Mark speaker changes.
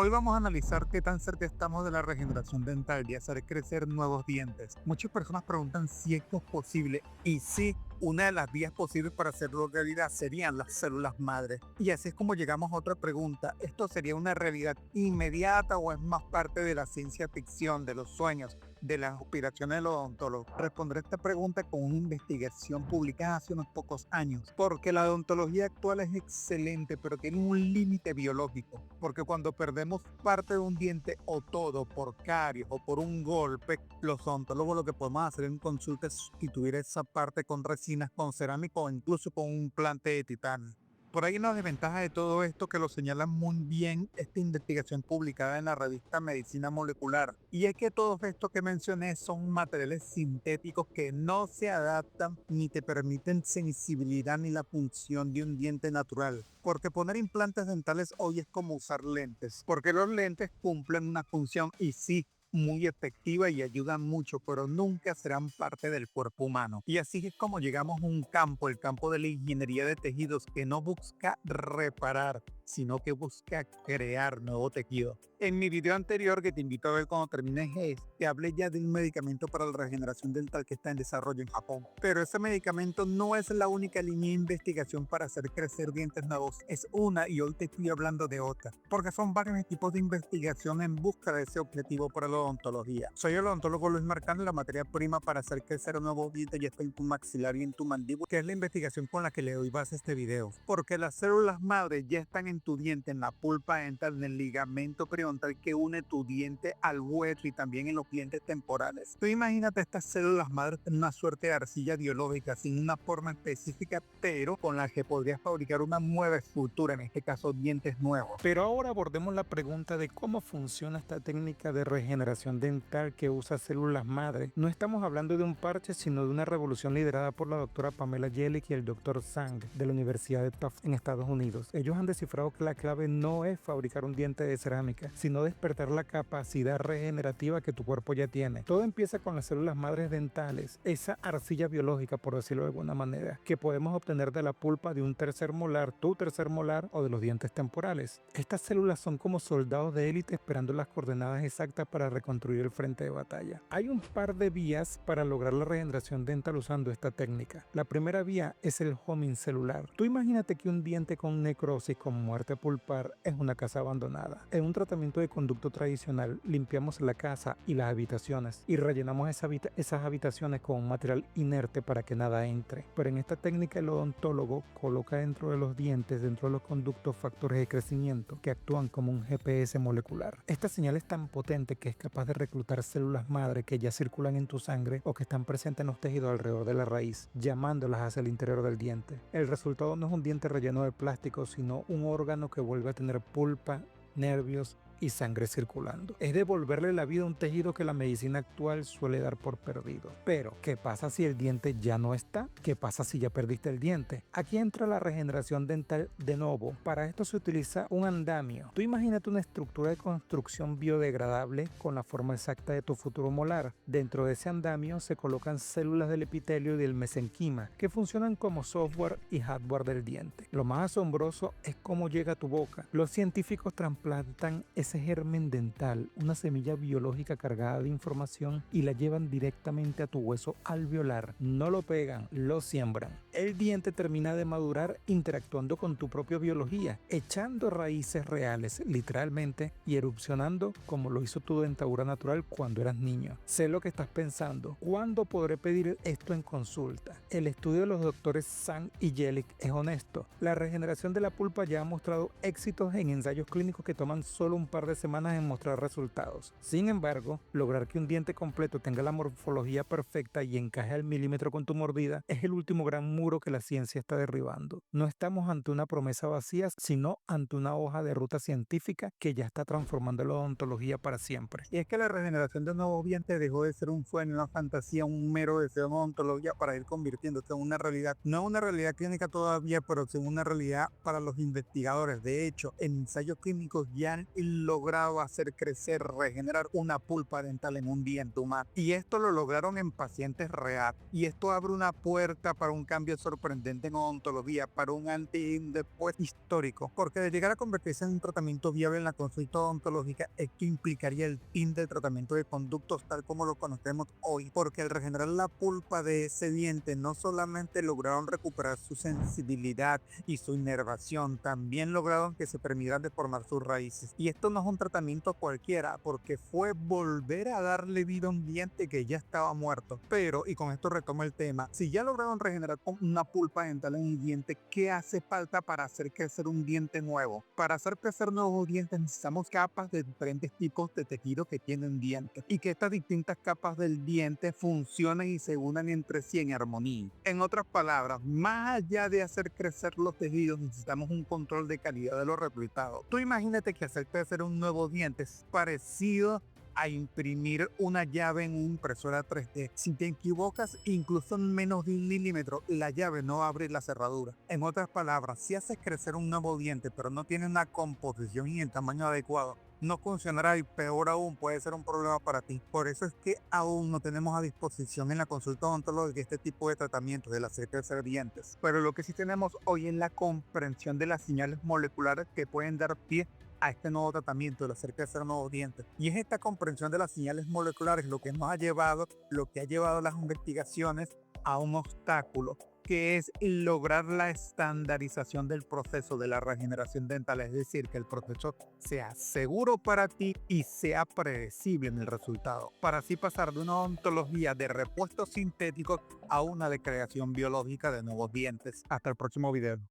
Speaker 1: Hoy vamos a analizar qué tan cerca estamos de la regeneración dental y hacer crecer nuevos dientes. Muchas personas preguntan si esto es posible y sí, una de las vías posibles para hacerlo realidad serían las células madre. Y así es como llegamos a otra pregunta. ¿Esto sería una realidad inmediata o es más parte de la ciencia ficción, de los sueños, de las aspiraciones de los odontólogos? Responder esta pregunta con una investigación publicada hace unos pocos años, porque la odontología actual es excelente, pero tiene un límite biológico, porque cuando perdemos parte de un diente o todo por caries o por un golpe, los odontólogos lo que podemos hacer en consulta es sustituir esa parte con resinas, con cerámica o incluso con un implante de titanio. Por ahí una desventaja de todo esto que lo señala muy bien esta investigación publicada en la revista Medicina Molecular. Y es que todos estos que mencioné son materiales sintéticos que no se adaptan ni te permiten sensibilidad ni la función de un diente natural. Porque poner implantes dentales hoy es como usar lentes, porque los lentes cumplen una función y sí, muy efectiva y ayudan mucho, pero nunca serán parte del cuerpo humano. Y así es como llegamos a un campo, el campo de la ingeniería de tejidos, que no busca reparar, sino que busca crear nuevo tejido. En mi video anterior, que te invito a ver cuando termines, te hablé ya de un medicamento para la regeneración dental que está en desarrollo en Japón. Pero ese medicamento no es la única línea de investigación para hacer crecer dientes nuevos. Es una y hoy te estoy hablando de otra. Porque son varios equipos de investigación en busca de ese objetivo para la odontología. Soy el odontólogo Luis Marcano y la materia prima para hacer crecer un nuevo diente ya está en tu maxilar y en tu mandíbula, que es la investigación con la que le doy base a este video. Porque las células madre ya están en tu diente, en la pulpa dental, en el ligamento periodontal que une tu diente al hueso y también en los dientes temporales. Tú imagínate estas células madres en una suerte de arcilla biológica sin una forma específica, pero con la que podrías fabricar una nueva escultura, en este caso dientes nuevos.
Speaker 2: Pero ahora abordemos la pregunta de cómo funciona esta técnica de regeneración dental que usa células madre. No estamos hablando de un parche, sino de una revolución liderada por la doctora Pamela Jellick y el doctor Zhang de la Universidad de Tufts en Estados Unidos. Ellos han descifrado que la clave no es fabricar un diente de cerámica, sino despertar la capacidad regenerativa que tu cuerpo ya tiene. Todo empieza con las células madres dentales, esa arcilla biológica, por decirlo de alguna manera, que podemos obtener de la pulpa de un tercer molar, tu tercer molar o de los dientes temporales. Estas células son como soldados de élite esperando las coordenadas exactas para reconstruir el frente de batalla. Hay un par de vías para lograr la regeneración dental usando esta técnica. La primera vía es el homing celular. Tú imagínate que un diente con necrosis, con muerte pulpar, es una casa abandonada. En un tratamiento de conducto tradicional, limpiamos la casa y las habitaciones y rellenamos esas habitaciones con un material inerte para que nada entre. Pero en esta técnica el odontólogo coloca dentro de los dientes, dentro de los conductos, factores de crecimiento que actúan como un GPS molecular. Esta señal es tan potente que es capaz de reclutar células madre que ya circulan en tu sangre o que están presentes en los tejidos alrededor de la raíz, llamándolas hacia el interior del diente. El resultado no es un diente relleno de plástico, sino un órgano que vuelve a tener pulpa, nervios y sangre circulando. Es devolverle la vida a un tejido que la medicina actual suele dar por perdido. Pero, ¿qué pasa si el diente ya no está? ¿Qué pasa si ya perdiste el diente? Aquí entra la regeneración dental de nuevo. Para esto se utiliza un andamio. Tú imagínate una estructura de construcción biodegradable con la forma exacta de tu futuro molar. Dentro de ese andamio se colocan células del epitelio y del mesenquima, que funcionan como software y hardware del diente. Lo más asombroso es cómo llega a tu boca. Los científicos trasplantan ese germen dental, una semilla biológica cargada de información, y la llevan directamente a tu hueso alveolar. No lo pegan, lo siembran. El diente termina de madurar interactuando con tu propia biología, echando raíces reales, literalmente, y erupcionando como lo hizo tu dentadura natural cuando eras niño. Sé lo que estás pensando. ¿Cuándo podré pedir esto en consulta? El estudio de los doctores Zhang y Jellick es honesto. La regeneración de la pulpa ya ha mostrado éxitos en ensayos clínicos que toman solo un par de semanas en mostrar resultados. Sin embargo, lograr que un diente completo tenga la morfología perfecta y encaje al milímetro con tu mordida es el último gran muro que la ciencia está derribando. No estamos ante una promesa vacía, sino ante una hoja de ruta científica que ya está transformando la odontología para siempre.
Speaker 1: Y es que la regeneración de nuevos dientes dejó de ser un sueño, una fantasía, un mero deseo de odontología para ir convirtiéndose en una realidad. No una realidad clínica todavía, pero sí una realidad para los investigadores. De hecho, en ensayos clínicos ya logrado hacer crecer, regenerar una pulpa dental en un diente humano. Y esto lo lograron en pacientes reales. Y esto abre una puerta para un cambio sorprendente en odontología, para un antes y un después histórico. Porque de llegar a convertirse en un tratamiento viable en la consulta odontológica, esto implicaría el fin del tratamiento de conductos tal como lo conocemos hoy. Porque al regenerar la pulpa de ese diente, no solamente lograron recuperar su sensibilidad y su inervación, también lograron que se permitieran deformar sus raíces. Y esto no es un tratamiento cualquiera, porque fue volver a darle vida a un diente que ya estaba muerto. Pero, y con esto retomo el tema, si ya lograron regenerar una pulpa dental en un diente, ¿qué hace falta para hacer crecer un diente nuevo? Para hacer crecer nuevos dientes necesitamos capas de diferentes tipos de tejido que tienen dientes, y que estas distintas capas del diente funcionen y se unan entre sí en armonía. En otras palabras, más allá de hacer crecer los tejidos, necesitamos un control de calidad de los resultados. Tú imagínate que hacer crecer un nuevo diente es parecido a imprimir una llave en una impresora 3D. Si te equivocas incluso en menos de 1 milímetro, la llave no va a abrir la cerradura. En otras palabras, si haces crecer un nuevo diente pero no tiene una composición y el tamaño adecuado, no funcionará y peor aún puede ser un problema para ti. Por eso es que aún no tenemos a disposición en la consulta odontológica este tipo de tratamientos del hacer crecer dientes. Pero lo que sí tenemos hoy es la comprensión de las señales moleculares que pueden dar pie a este nuevo tratamiento de hacer crecer nuevos dientes. Y es esta comprensión de las señales moleculares lo que nos ha llevado, lo que ha llevado las investigaciones a un obstáculo, que es lograr la estandarización del proceso de la regeneración dental, es decir, que el proceso sea seguro para ti y sea predecible en el resultado, para así pasar de una odontología de repuestos sintéticos a una de creación biológica de nuevos dientes. Hasta el próximo video.